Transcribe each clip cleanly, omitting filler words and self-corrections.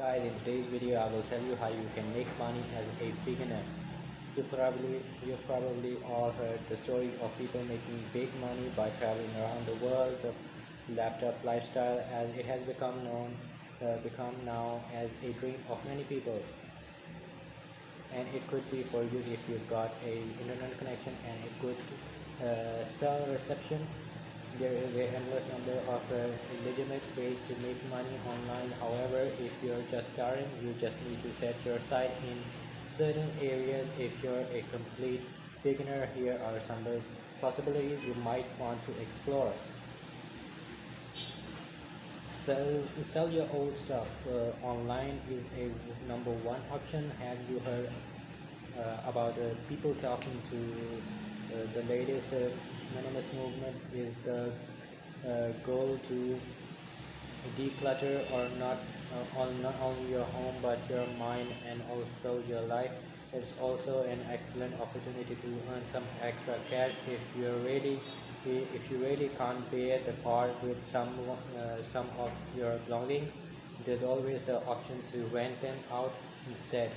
Guys, in today's video I will tell you how you can make money as a beginner. You've probably all heard the story of people making big money by traveling around the world. The laptop lifestyle, as it has become now as a dream of many people. And it could be for you if you've got a internet connection and a good cell reception. There is a endless number of legitimate ways to make money online. However, if you're just starting, you just need to set your sight in certain areas. If you're a complete beginner, here are some possibilities you might want to explore. Sell your old stuff online is a number one option. Have you heard about people talking to the latest minimalist movement? Is the goal to declutter or not only your home but your mind and also your life. It's also an excellent opportunity to earn some extra cash if you really can't bear the part with some of your belongings. There's always the option to rent them out instead.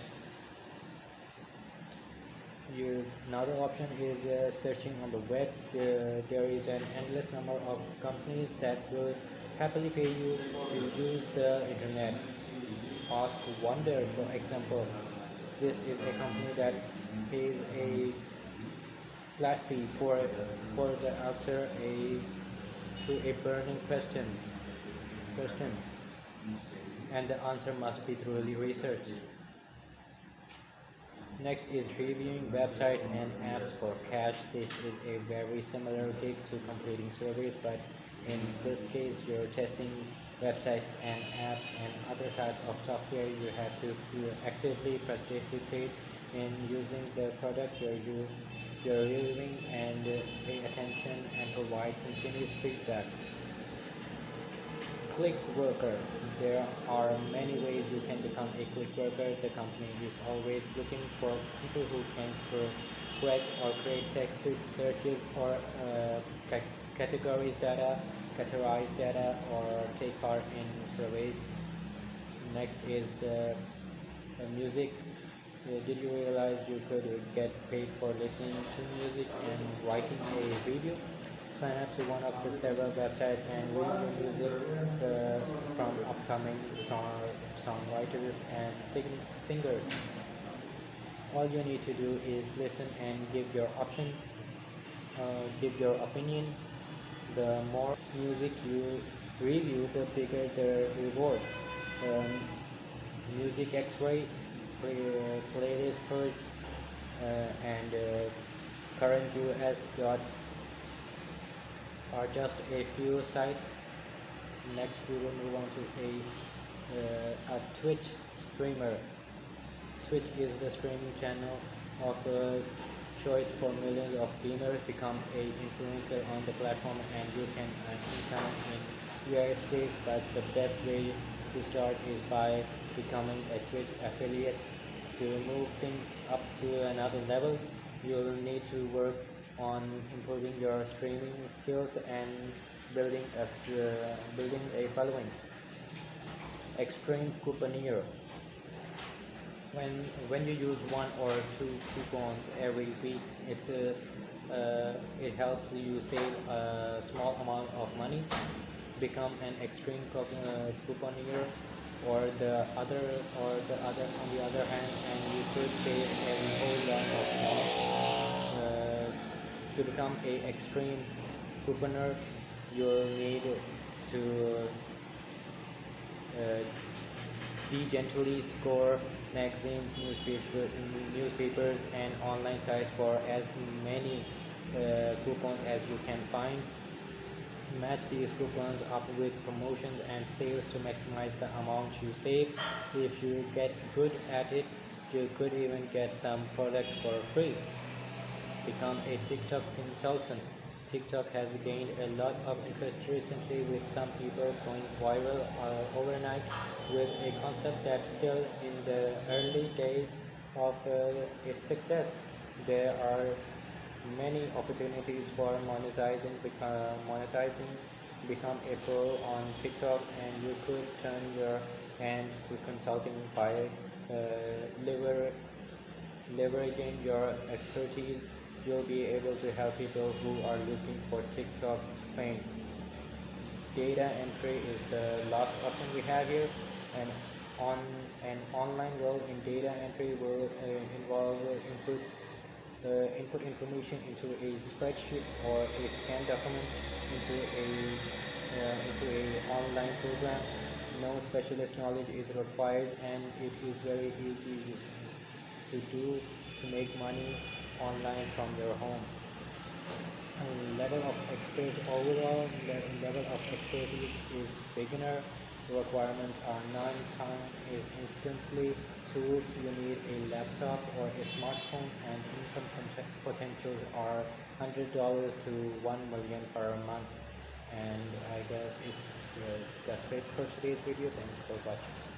Another option is searching on the web. There is an endless number of companies that will happily pay you to use the internet. Ask Wonder, for example. This is a company that pays a flat fee for the answer to a burning question, and the answer must be thoroughly researched. Next is reviewing websites and apps for cash. This is a very similar gig to completing surveys, but in this case you're testing websites and apps and other types of software. You have to actively participate in using the product you're reviewing and pay attention and provide continuous feedback. Click worker. There are many ways you can become a click worker. The company is always looking for people who can correct or create text searches or categorize data or take part in surveys. Next is music. Did you realize you could get paid for listening to music and writing a review? Sign up to one of the several websites and review music from upcoming songwriters and singers. All you need to do is listen and give your opinion. The more music you review, the bigger the reward. Music X-Ray, Playlist Purge, and Current US are just a few sites. Next, we will move on to a Twitch streamer. Twitch is the streaming channel of choice for millions of gamers. Become a influencer on the platform and you can earn income in various ways, but the best way to start is by becoming a Twitch affiliate. To move things up to another level, you'll need to work on improving your streaming skills and building a following. Extreme couponeer. When you use one or two coupons every week, it helps you save a small amount of money. Become an extreme couponeer, or the other on the other hand, and you could save a whole lot of money. To become a extreme couponer, you'll need to gently score magazines, newspapers and online sites for as many coupons as you can find. Match these coupons up with promotions and sales to maximize the amount you save. If you get good at it, you could even get some products for free. Become a TikTok consultant. TikTok has gained a lot of interest recently, with some people going viral overnight with a concept that's still in the early days of its success. There are many opportunities for monetizing. Become a pro on TikTok and you could turn your and to consulting by lever leveraging your expertise. You'll be able to help people who are looking for TikTok fame. Data entry is the last option we have here, and on an online role in data entry will involve input information into a spreadsheet or a scanned document into a online program. No specialist knowledge is required, and it is very easy to do to make money online from your home. Level of expert overall level of expertise is beginner. The requirements are none. Time is instantly. Tools, you need a laptop or a smartphone, and income potentials are $100 to 1 million per month. And I guess that's it for today's video. Thanks for watching.